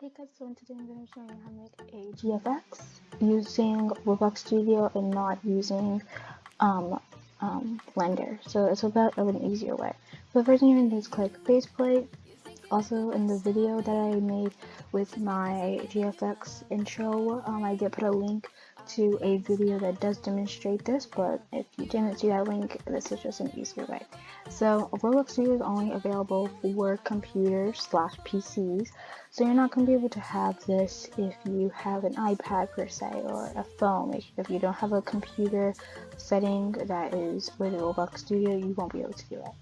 Hey guys, so today I'm going to show you how to make a GFX using Roblox Studio and not using Blender. So it's a bit of an easier way. So the first thing you're going to do is click faceplate. Also in the video that I made with my GFX intro, I did put a link to a video that does demonstrate this, but if you didn't see that link, this is just an easier way. So Roblox Studio is only available for computers / PCs, so you're not going to be able to have this if you have an iPad per se or a phone. If you don't have a computer setting that is with Roblox Studio, you won't be able to do it.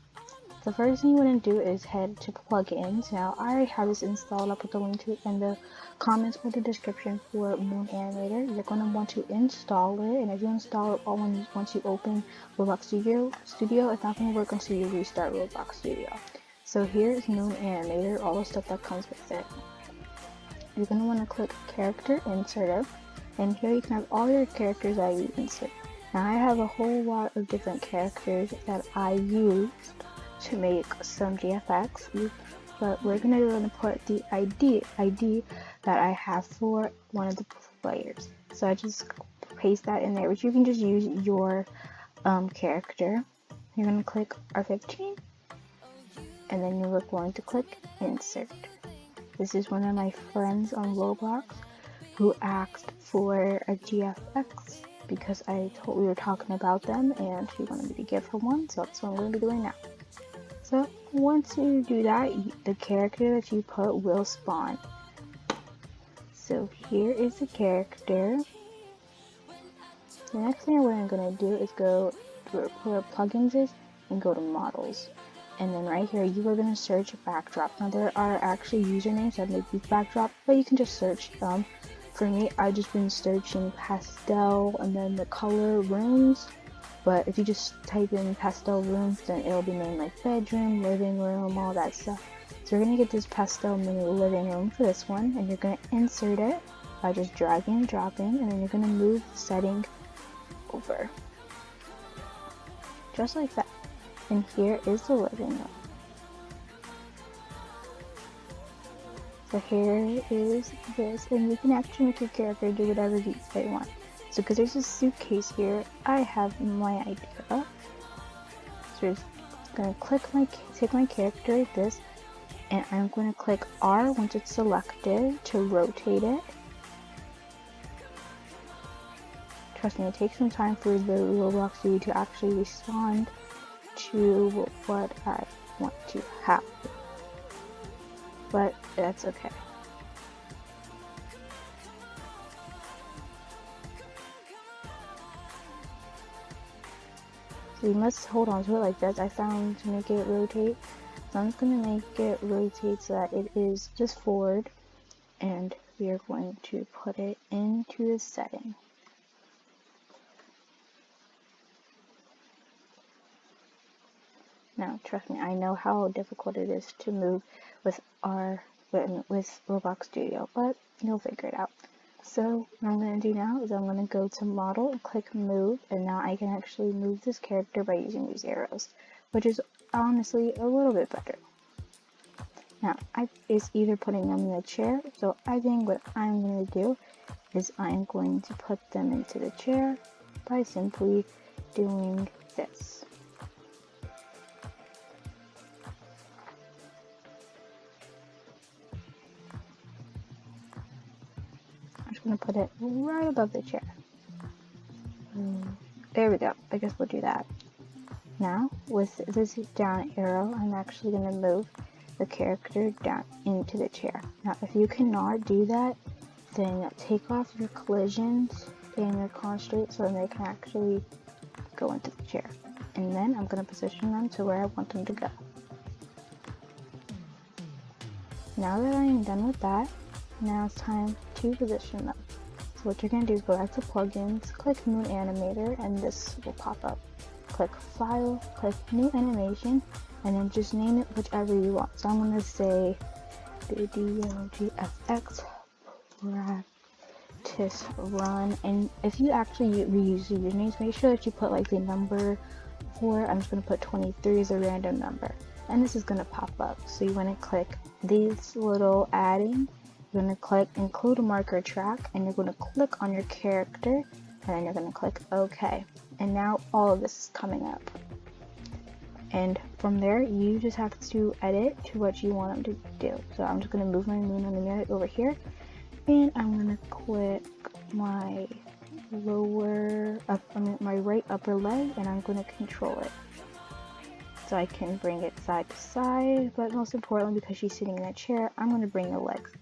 The first thing you want to do is head to plugins. Now, I already have this installed. I'll put the link to it in the comments or the description for Moon Animator. You're going to want to install it, and if you install it once you open Roblox Studio, it's not going to work until you restart Roblox Studio. So here is Moon Animator, all the stuff that comes with it. You're going to want to click Character Inserter, and here you can have all your characters that you insert. Now, I have a whole lot of different characters that I use to make some GFX, but we're gonna put the ID that I have for one of the players. So I just paste that in there, which you can just use your character. You're gonna click R15, and then you're going to click Insert. This is one of my friends on Roblox who asked for a GFX because we were talking about them, and she wanted me to give her one, so that's what I'm going to be doing now. So once you do that, the character that you put will spawn. So here is the character. The next thing what I'm going to do is go to where plugins is and go to models. And then right here, you are going to search backdrop. Now there are actually usernames that make these backdrop, but you can just search them. For me, I've just been searching pastel and then the color rooms. But if you just type in pastel rooms, then it'll be named like bedroom, living room, all that stuff. So you're going to get this pastel mini living room for this one, and you're going to insert it by just dragging and dropping, and then you're going to move the setting over. Just like that. And here is the living room. So here is this, and you can actually make your character do whatever you want. So because there's a suitcase here, I have my idea. So I'm just going to take my character like this, and I'm going to click R once it's selected to rotate it. Trust me, it takes some time for the Roblox Studio to actually respond to what I want to have. But that's okay. So you must hold on to it like this. I found to make it rotate. So I'm just going to make it rotate so that it is just forward. And we are going to put it into the setting. Now, trust me, I know how difficult it is to move with Roblox Studio, but you'll figure it out. So what I'm going to do now is I'm going to go to model and click move, and now I can actually move this character by using these arrows, which is honestly a little bit better. Now, it's either putting them in the chair, so I think what I'm going to do is I'm going to put them into the chair by simply doing this. I'm just going to put it right above the chair. There we go. I guess we'll do that. Now, with this down arrow, I'm actually going to move the character down into the chair. Now, if you cannot do that, then take off your collisions and your constraints so they can actually go into the chair. And then I'm going to position them to where I want them to go. Now that I am done with that, now it's time to position them. So what you're going to do is go back to plugins, click Moon Animator, and this will pop up. Click File, click New Animation, and then just name it whichever you want. So I'm going to say Video GFX Practice Run. And if you actually reuse the usernames, make sure that you put like the number for it. I'm just going to put 23 as a random number. And this is going to pop up. So you want to click these little adding you're going to click include a marker track, and you're going to click on your character, and then you're going to click OK. And now all of this is coming up. And from there, you just have to edit to what you want them to do. So I'm just going to move my moon on the unit over here, and I'm going to click my my right upper leg, and I'm going to control it. So I can bring it side to side, but most importantly, because she's sitting in a chair, I'm going to bring the legs.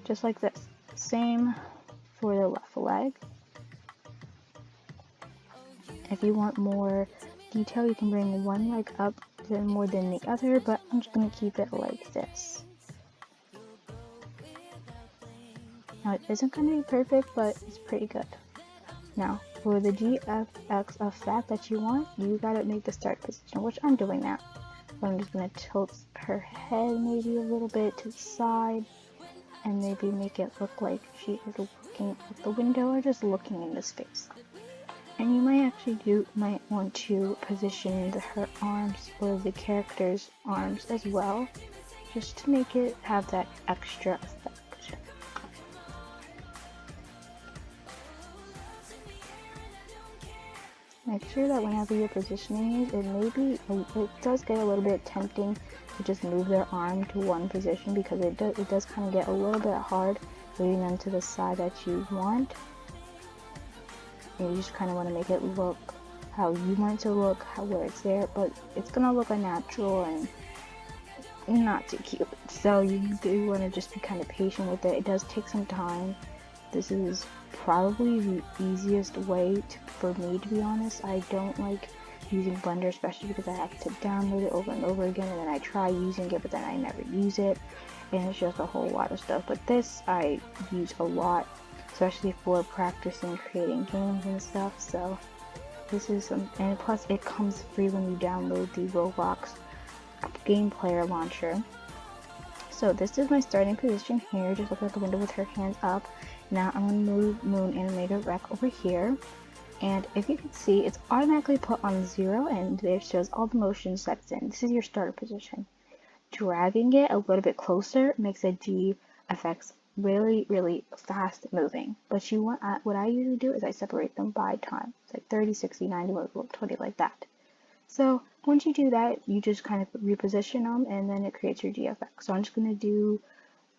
Just like this. Same for the left leg. If you want more detail, you can bring one leg up more than the other, but I'm just going to keep it like this. Now, it isn't going to be perfect, but it's pretty good. Now, for the GFX effect that you want, you gotta make the start position, which I'm doing now. So I'm just gonna tilt her head maybe a little bit to the side, and maybe make it look like she is looking at the window or just looking in the space. And you might want to position her arms or the character's arms as well, just to make it have that extra effect. Make sure that whenever you're positioning it does get a little bit tempting to just move their arm to one position, because it does kind of get a little bit hard moving them to the side that you want. And you just kind of want to make it look how you want it to look, where it's there, but it's going to look unnatural and not too cute. So you do want to just be kind of patient with it. It does take some time. This is probably the easiest way for me, to be honest. I don't like using Blender, especially because I have to download it over and over again, and then I try using it, but then I never use it, and it's just a whole lot of stuff. But this I use a lot, especially for practicing creating games and stuff. So this is and plus it comes free when you download the Roblox game player launcher. So this is my starting position here, just looking at the window with her hands up. Now I'm going to move Moon Animator Rec over here, and if you can see, it's automatically put on 0, and it shows all the motion steps in. This is your starter position. Dragging it a little bit closer makes the GFX really, really fast moving. But what I usually do is I separate them by time. It's like 30, 60, 90, 20, like that. So once you do that, you just kind of reposition them, and then it creates your GFX. So I'm just going to do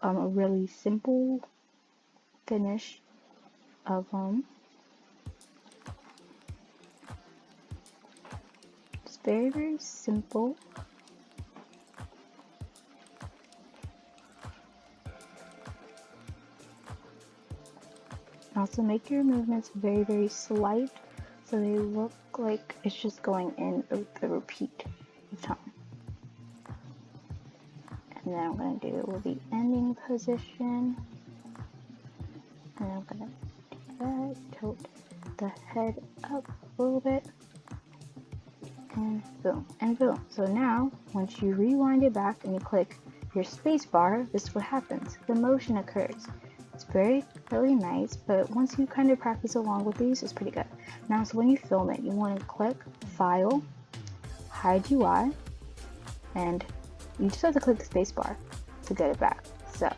a really simple finish of them. It's very, very simple. Also make your movements very, very slight, so they look like it's just going in a repeat of time. And then I'm going to do the ending position. And I'm going to do that, tilt the head up a little bit, and boom, and boom. So now, once you rewind it back and you click your space bar, this is what happens. The motion occurs. It's really nice, but once you kind of practice along with these, it's pretty good. Now, so when you film it, you want to click File, Hide UI, and you just have to click the space bar to get it back. So,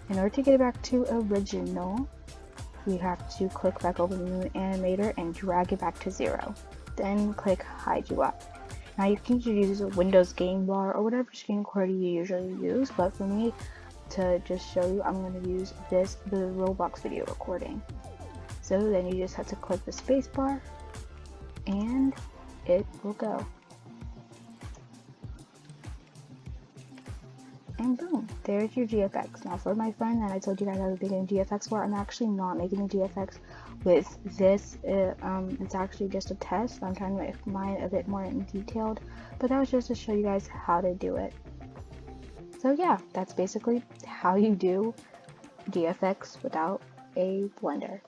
in order to get it back to original, you have to click back over the Moon Animator and drag it back to 0. Then click Hide UI. Now you can use a Windows game bar or whatever screen recorder you usually use, but for me, to just show you, I'm going to use the Roblox video recording. So then you just have to click the space bar and it will go. And boom, there's your GFX. Now for my friend that I told you guys I was making a GFX for, I'm actually not making a GFX with this. It's actually just a test. I'm trying to make mine a bit more detailed, but that was just to show you guys how to do it. So yeah, that's basically how you do GFX without a Blender.